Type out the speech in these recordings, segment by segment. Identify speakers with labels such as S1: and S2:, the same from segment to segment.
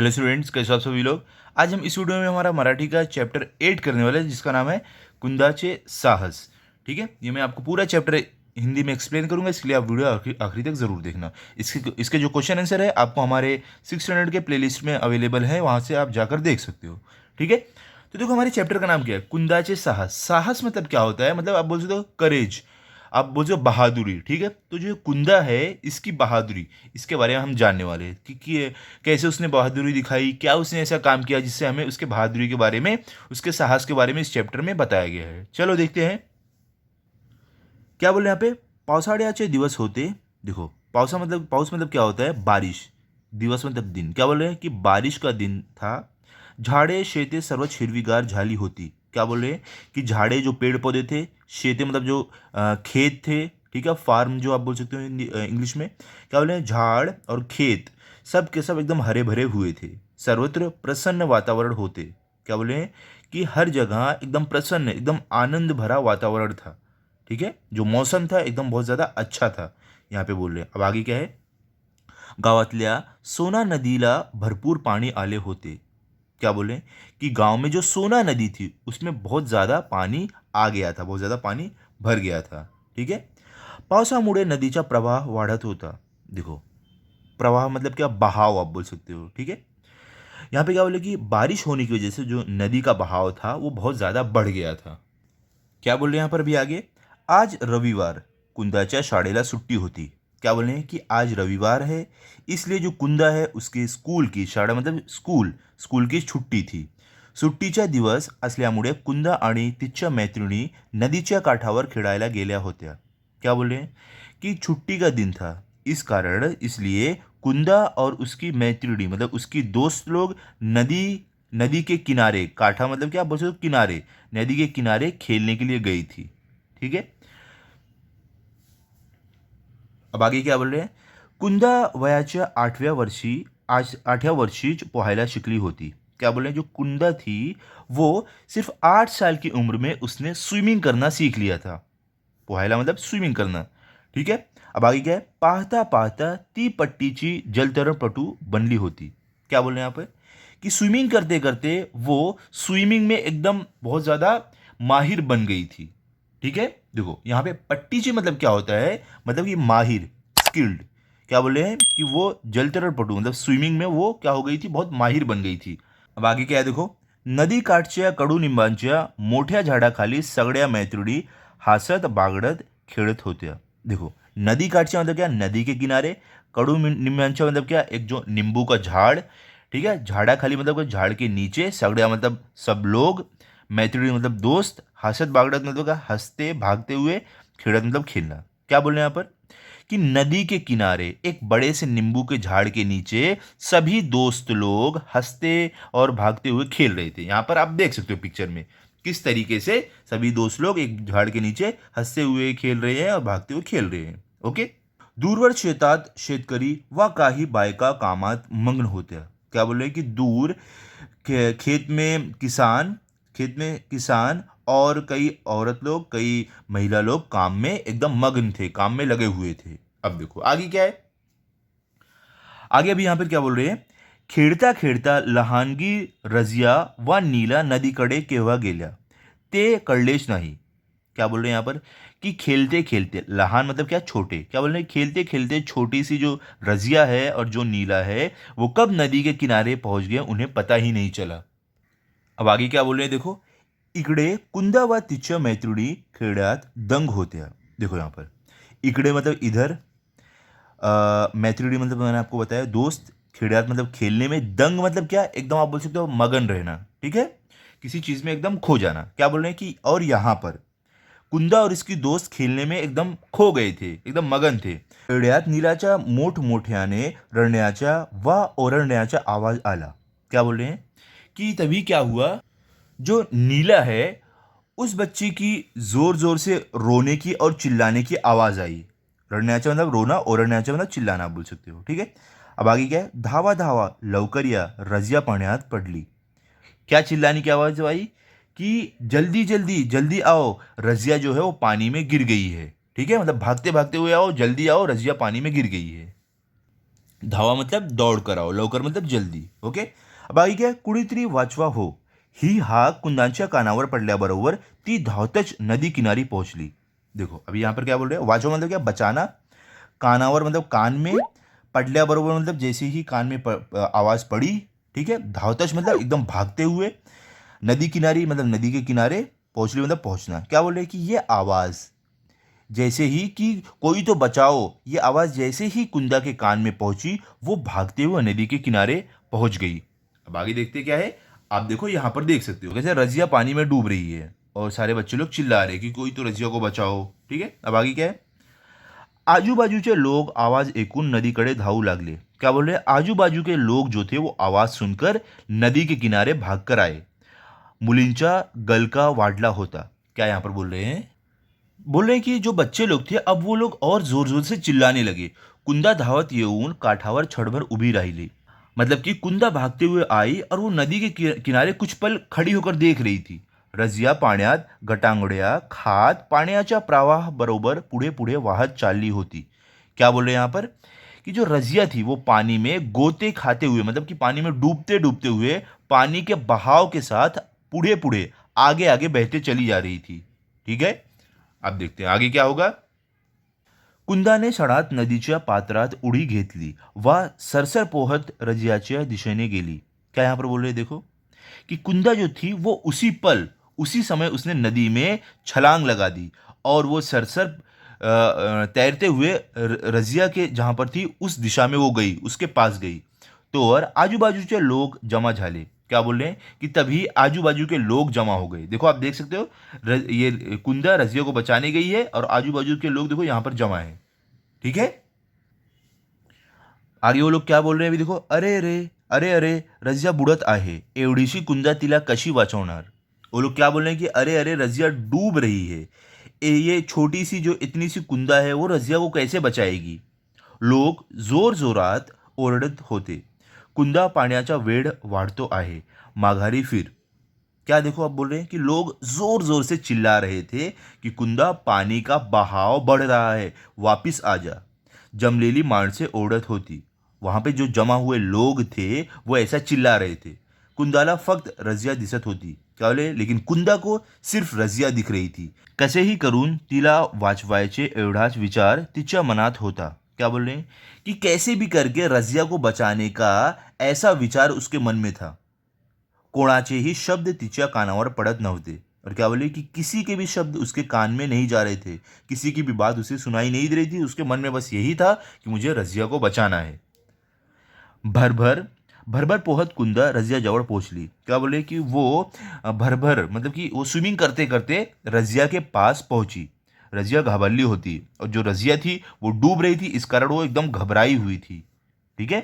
S1: Hello students, कैसे हो आप सभी लोग। आज हम इस वीडियो में हमारा मराठी का चैप्टर 8 करने वाले हैं, जिसका नाम है कुंदाचे साहस। ठीक है, ये मैं आपको पूरा चैप्टर हिंदी में एक्सप्लेन करूंगा, इसलिए आप वीडियो आखिरी तक ज़रूर देखना। इसके जो क्वेश्चन आंसर है आपको हमारे 600 के प्लेलिस्ट में अवेलेबल है, वहाँ से आप जाकर देख सकते हो। ठीक है, तो देखो हमारे चैप्टर का नाम क्या है, कुंदाचे साहस। साहस मतलब क्या होता है, मतलब आप बोल सकते हो करेज, आप बोल सकते हो बहादुरी। ठीक है, तो जो कुंदा है इसकी बहादुरी, इसके बारे में हम जानने वाले हैं कि कैसे उसने बहादुरी दिखाई, क्या उसने ऐसा काम किया जिससे हमें उसके बहादुरी के बारे में, उसके साहस के बारे में इस चैप्टर में बताया गया है। चलो देखते हैं क्या बोल रहे हैं यहाँ पे। पावसाळ्याचे दिवस होते। देखो पाउस मतलब क्या होता है, बारिश। दिवस मतलब दिन। क्या बोल रहे हैं कि बारिश का दिन था। झाड़े शेते सर्व हिरवीगार झाली होती। क्या बोल रहे हैं कि झाड़े जो पेड़ पौधे थे, शेते मतलब जो खेत थे, ठीक है, फार्म जो आप बोल सकते हो इंग्लिश में। क्या बोल रहे हैं, झाड़ और खेत सब के सब एकदम हरे भरे हुए थे। सर्वत्र प्रसन्न वातावरण होते। क्या बोले हैं कि हर जगह एकदम प्रसन्न, एकदम आनंद भरा वातावरण था। ठीक है, जो मौसम था एकदम बहुत ज़्यादा अच्छा था, यहाँ पे बोल रहे हैं। अब आगे क्या है, गावातल्या सोना नदीला भरपूर पाणी आले होते। क्या बोले कि गांव में जो सोना नदी थी उसमें बहुत ज़्यादा पानी आ गया था, बहुत ज़्यादा पानी भर गया था। ठीक है, पावसामुळे नदीचा प्रवाह वाढत होता। देखो प्रवाह मतलब क्या, बहाव आप बोल सकते हो। ठीक है, यहाँ पे क्या बोले कि बारिश होने की वजह से जो नदी का बहाव था वो बहुत ज़्यादा बढ़ गया था। क्या बोल रहे हैं यहाँ पर भी आगे, आज रविवार, कुंदाच्या शाळेला सुट्टी होती। क्या बोल रहे हैं कि आज रविवार है, इसलिए जो कुंदा है उसके स्कूल की, शाळा मतलब स्कूल, स्कूल की छुट्टी थी। सुट्टीचा दिवस असल्यामुळे कुंदा आणि तिच्या मैत्रिणी नदीच्या काठावर खेळायला गेल्या होत्या। क्या बोल रहे हैं कि छुट्टी का दिन था, इस कारण इसलिए कुंदा और उसकी मैत्रिणी मतलब उसकी दोस्त लोग नदी, नदी के किनारे, काठा मतलब क्या बोल सकते हो, किनारे, नदी के किनारे खेलने के लिए गई थी। ठीक है, अब आगे क्या बोल रहे हैं, कुंदा वयाच्या 8व्या वर्षी, आज 8व्या वर्षी पोहायला शिकली होती। क्या बोल रहे हैं, जो कुंदा थी वो सिर्फ 8 साल की उम्र में उसने स्विमिंग करना सीख लिया था। पोहायला मतलब स्विमिंग करना। ठीक है, अब आगे क्या है, पाहता पाहता ती पट्टीची जलतरणपटू बनली होती। क्या बोल रहे हैं यहाँ पे कि स्विमिंग करते करते वो स्विमिंग में एकदम बहुत ज़्यादा माहिर बन गई थी। ठीक है, देखो यहाँ पे पट्टीची मतलब क्या होता है, मतलब कि माहिर, स्किल्ड। क्या बोल रहे हैं कि वो जलतरणपटू मतलब स्विमिंग में वो क्या हो गई थी, बहुत माहिर बन गई थी। अब आगे क्या है देखो, नदी काठच्या कडुनिंबांच्या मोठ्या झाडाखाली सगळ्या मैत्रिणी हसत बागडत खेळत होत्या। देखो नदी काठच्या मतलब क्या, नदी के किनारे, कडुनिंबांच्या मतलब क्या, एक जो नींबू का झाड़। ठीक है, झाड़ा खाली मतलब झाड़ के नीचे, सगड़िया मतलब सब लोग, मैत्रिणी मतलब दोस्त, हसत बागड़त मतलब क्या, हंसते भागते हुए, खेड़त मतलब खेलना। क्या बोल रहे हैं यहाँ पर कि नदी के किनारे एक बड़े से नींबू के झाड़ के नीचे सभी दोस्त लोग हंसते और भागते हुए खेल रहे थे। यहाँ पर आप देख सकते हो पिक्चर में किस तरीके से सभी दोस्त लोग एक झाड़ के नीचे हंसते हुए खेल रहे हैं और भागते हुए खेल रहे हैं। ओके, दूरवर शेतात शेतकरी व काही बायका कामात मग्न होत्या। क्या बोल रहे हैं कि दूर खेत में किसान, खेत में किसान और कई औरत लोग, कई महिला लोग काम में एकदम मग्न थे, काम में लगे हुए थे। अब देखो आगे क्या है, आगे अभी यहाँ पर क्या बोल रहे हैं, खेळता खेळता लहानगी रजिया व नीला नदीकडे केव्हा गेल्या ते कळलेच नाही। क्या बोल रहे हैं यहाँ पर कि खेलते खेलते, लहान मतलब क्या, छोटे। क्या बोल रहे हैं, खेलते खेलते छोटी सी जो रजिया है और जो नीला है वो कब नदी के किनारे पहुंच गए उन्हें पता ही नहीं चला। अब आगे क्या बोल रहे हैं देखो, इकडे कुंदा व तिच्या मैत्रिणी खेळात दंग होत्या। देखो यहाँ पर इकडे मतलब इधर, मैत्रिणी मतलब मैंने आपको बताया दोस्त, खेड़ात मतलब खेलने में, दंग मतलब क्या, एकदम आप बोल सकते हो मगन रहना। ठीक है, किसी चीज में एकदम खो जाना। क्या बोल रहे हैं कि और यहाँ पर कुंदा और इसकी दोस्त खेलने में एकदम खो गए थे, एकदम मगन थे। खेड्यात नीलाच्या मोठमोठ्याने रडण्याचा व ओरडण्याचा आवाज आला। क्या बोल रहे हैं कि तभी क्या हुआ, जो नीला है उस बच्ची की जोर जोर से रोने की और चिल्लाने की आवाज आई। रडण्याचा मतलब रोना, ओरडण्याचा मतलब चिल्लाना आप बोल सकते हो। ठीक है, अब आगे क्या है, धावा धावा लवकर या, रजिया पाण्यात पडली। क्या चिल्लाने की आवाज आई कि जल्दी जल्दी जल्दी आओ, रजिया जो है वो पानी में गिर गई है। ठीक है, मतलब भागते भागते हुए आओ, जल्दी आओ, रजिया पानी में गिर गई है। धावा मतलब दौड करावं, लवकर मतलब जल्दी. ओके. बाकी काय, कुणीतरी वाचवा हो, ही हाक कुंदांच्या कानावर पडल्याबरोबर ती धावतच नदी किनारी पहुंचली. देखो अभी यहाँ पर क्या बोल रहे हैं, वाचवा मतलब क्या, बचाना. कानावर मतलब कान में, पडल्याबरोबर मतलब जैसे ही कान में आवाज पड़ी, ठीक है. धावतच मतलब एकदम भागते हुए. नदी किनारी मतलब नदी के किनारे. पहुंचली मतलब पहुंचना. क्या बोल रहे हैं कि ये आवाज जैसे ही कि कोई तो बचाओ, ये आवाज जैसे ही कुंदा के कान में पहुंची, वो भागते हुए नदी के किनारे पहुंच गई. अब आगे देखते क्या है. आप देखो यहाँ पर देख सकते हो कैसे रजिया पानी में डूब रही है और सारे बच्चे लोग चिल्ला रहे हैं कि कोई तो रजिया को बचाओ. ठीक है. अब आगे क्या है. आजूबाजूचे लोग आवाज ऐकून नदीकडे धावू लागले. क्या बोल रहे हैं, आजूबाजू के लोग जो थे वो आवाज सुनकर नदी के किनारे भागकर आए. मुलींचा गलका वाढला होता. क्या यहाँ पर बोल रहे हैं, बोल रहे हैं कि जो बच्चे लोग थे अब वो लोग और जोर जोर से चिल्लाने लगे. कुंदा धावत येऊन काठावर छडभर उभी राहिली. मतलब कि कुंदा भागते हुए आई और वो नदी के किनारे कुछ पल खड़ी होकर देख रही थी. रजिया पाण्यात गटांगड्या खात पाण्याच्या प्रवाह बरोबर पुढे पुढे वाहत चालली होती. क्या बोल रहे हैं यहाँ पर कि जो रजिया थी वो पानी में गोते खाते हुए, मतलब कि पानी में डूबते डूबते हुए पानी के बहाव के साथ पुढे पुढे आगे आगे बहते चली जा रही थी. ठीक है. अब देखते हैं आगे क्या होगा. कुंदाने सडात नदीच्या पात्रात उडी घेतली वा सरसर पोहत रजियाच्या दिशेने गेली. क्या यहाँ पर बोल रहे हैं, देखो कि कुंदा जो थी वो उसी पल, उसी समय उसने नदी में छलांग लगा दी और वो सरसर तैरते हुए रजिया के जहाँ पर थी उस दिशा में वो गई, उसके पास गई. तो और आजूबाजूचे लोग जमा झाले. क्या बोल रहे हैं कि तभी आजू बाजू के लोग जमा हो गए. देखो आप देख सकते हो, ये कुंदा रजिया को बचाने गई है और आजू बाजू के लोग देखो यहाँ पर जमा है. ठीक है. आगे वो लोग क्या बोल रहे हैं अभी देखो. अरे अरे, अरे अरे, रजिया बुडत आहे, एवढीशी कुंदा तिला कशी वाचवणार. वो लोग क्या बोल रहे हैं कि अरे अरे, रजिया डूब रही है, ये छोटी सी जो इतनी सी कुंदा है वो रजिया को कैसे बचाएगी. लोक जोर जोरात ओरडत होते. कुंदा पाण्याचा वेढ वाढतो आहे, माघारी फिर. क्या देखो आप बोल रहे हैं कि लोग जोर जोर से चिल्ला रहे थे कि कुंदा पानी का बहाव बढ़ रहा है, वापिस आ जा. जमलेली माणसे ओरडत होती. वहां पे जो जमा हुए लोग थे वो ऐसा चिल्ला रहे थे. कुंदाला फक्त रजिया दिसत होती. क्या बोले, लेकिन कुंदा को सिर्फ रजिया दिख रही थी. कसेही करून तिला वाचवायचे एवढाच विचार तिच्या मनात होता. क्या बोल रहे हैं कि कैसे भी करके रजिया को बचाने का ऐसा विचार उसके मन में था. कोणाचेही शब्द तिच्या कानावर पड़त नव्हते. और क्या बोले कि किसी के भी शब्द उसके कान में नहीं जा रहे थे, किसी की भी बात उसे सुनाई नहीं दे रही थी. उसके मन में बस यही था कि मुझे रजिया को बचाना है. भरभर भरभर पोहत कुंदा रजिया जवळ पोहोचली. क्या बोले कि वो भरभर मतलब कि वो स्विमिंग करते करते रजिया के पास पहुंची. रजिया घाबरली होती और जो रजिया थी वो डूब रही थी, इस कारण वो एकदम घबराई हुई थी. ठीक है.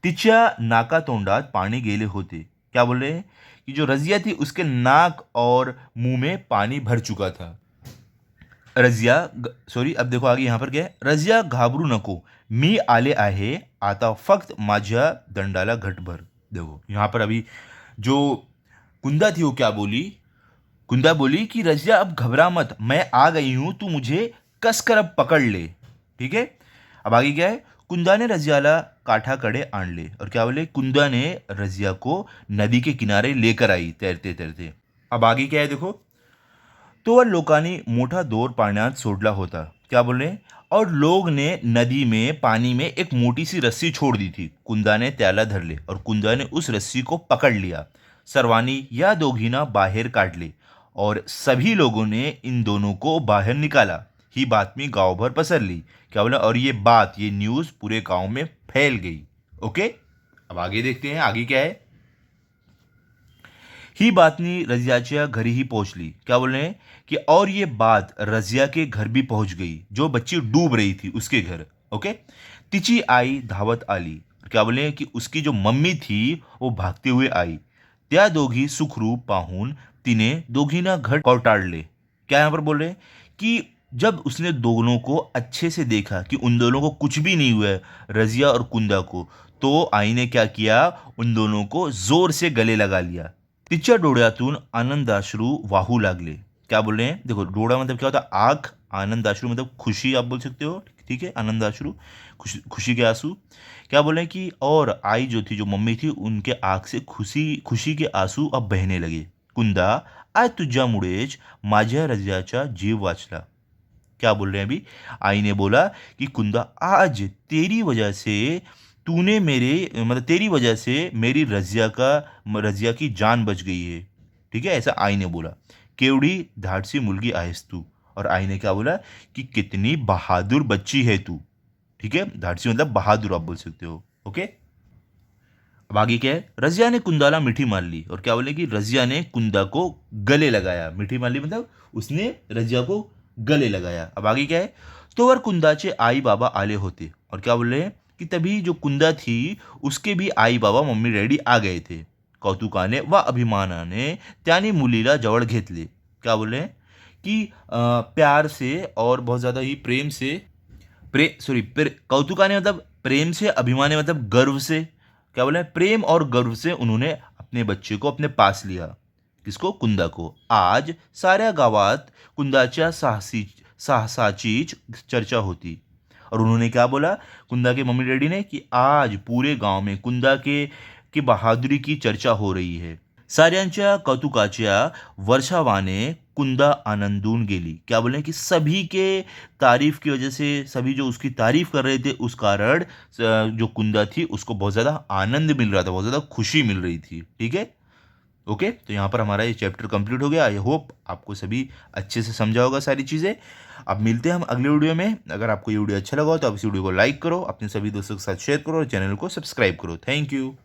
S1: तिच्या नाकातोंडात पाणी गेले होते. क्या बोल रहे हैं कि जो रजिया थी उसके नाक और मुंह में पानी भर चुका था. रजिया, सॉरी, अब देखो आगे यहाँ पर क्या है. रजिया घाबरू नको, मी आले आहे, आता फक्त माझ्या दंडाला घटभर. देखो यहाँ पर अभी जो कुंदा थी वो क्या बोली. कुंदा बोली कि रजिया अब घबरा मत, मैं आ गई हूं, तू मुझे कसकर अब पकड़ ले. ठीक है. अब आगे क्या है. कुंदा ने रजियाला काठाकडे आणले. और क्या बोले, कुंदा ने रजिया को नदी के किनारे लेकर आई तैरते तैरते. अब आगे क्या है देखो. तो लोकांनी मोठा दोर पाण्यात सोडला होता. क्या बोल रहे हैं. और लोग ने नदी में पानी में एक मोटी सी रस्सी छोड़ दी थी. कुंदा ने त्याला धरले और कुंदा ने उस रस्सी को पकड़ लिया. सर्वांनी या दोघींना बाहेर काढले और सभी लोगों ने इन दोनों को बाहर निकाला. ही बातमी गांवभर पसरली. क्या बोला, और ये बात, ये न्यूज पूरे गांव में फैल गई. ओके. अब आगे देखते हैं आगे क्या है. ही बातमी रजियाच्या घरीही पहुंचली. क्या बोल रहे हैं कि और ये बात रजिया के घर भी पहुंच गई, जो बच्ची डूब रही थी उसके घर. ओके. तिची आई धावत आली. क्या बोले हैं कि उसकी जो मम्मी थी वो भागते हुए आई. त्या दोघी सुखरूप पाहून तिने दोघींना घट कौटाळले. क्या यहाँ पर बोल रहे हैं कि जब उसने दोनों को अच्छे से देखा कि उन दोनों को कुछ भी नहीं हुआ है, रजिया और कुंदा को, तो आई ने क्या किया, उन दोनों को जोर से गले लगा लिया. तिच्या डोळ्यातून आनंदाश्रू वाहू लागले. क्या बोल रहे हैं, देखो डोळा मतलब क्या होता है, आंख, आनंदाश्रू मतलब खुशी आप बोल सकते हो. ठीक है, आनंदाश्रु, खुशी के आंसू। क्या बोले कि और आई जो थी, जो मम्मी थी, उनके आंख से खुशी खुशी के आंसू अब बहने लगे। कुंदा, आज तुझ्यामुळेच माझ्या रज्याचा जीव वाचला। क्या बोल रहे हैं अभी? आई ने बोला कि कुंदा, आज तेरी वजह से तूने मेरे मतलब तेरी वजह से मेरी रजिया की जान बच गई है। ठीक है, ऐसा आई ने बोला। केवढी धाडसी मुलगी आहेस तू। और आई ने क्या बोला कि कितनी बहादुर बच्ची है तू। ठीक है, धाडसी मतलब बहादुर आप बोल सकते हो। ओके, अब आगे क्या है? रजिया ने कुंदाला मीठी मार ली। और क्या बोले कि रजिया ने कुंदा को गले लगाया। मीठी मार ली मतलब उसने रजिया को गले लगाया। अब आगे क्या है? तोवर कुंदाचे आई बाबा आले होते। और क्या बोल रहे हैं कि तभी जो कुंदा थी उसके भी आई बाबा मम्मी डॅडी आ गए थे। कौतुकाने व अभिमानाने त्याने मुलीला जवळ घेतले। क्या बोल रहे हैं कि प्यार से और बहुत ज़्यादा ही प्रेम से, कौतुकाने मतलब प्रेम से, अभिमाने मतलब गर्व से, क्या बोला है, प्रेम और गर्व से उन्होंने अपने बच्चे को अपने पास लिया। किसको? कुंदा को। आज साऱ्या गावात कुंदाच्या साहसाची चर्चा होती। और उन्होंने क्या बोला, कुंदा के मम्मी डैडी ने, कि आज पूरे गांव में कुंदा के की बहादुरी की चर्चा हो रही है। साऱ्यांच्या कौतुकाच्या वर्षावाने कुंदा आनंदून गेली। क्या बोले कि सभी के तारीफ की वजह से, सभी जो उसकी तारीफ कर रहे थे उस कारण जो कुंदा थी उसको बहुत ज़्यादा आनंद मिल रहा था, बहुत ज़्यादा खुशी मिल रही थी। ठीक है, ओके, तो यहाँ पर हमारा ये चैप्टर कंप्लीट हो गया। आई होप आपको सभी अच्छे से समझा होगा सारी चीज़ें। अब मिलते हैं हम अगले वीडियो में। अगर आपको ये वीडियो अच्छा लगा हो तो आप इस वीडियो को लाइक करो, अपने सभी दोस्तों के साथ शेयर करो और चैनल को सब्सक्राइब करो। Thank you.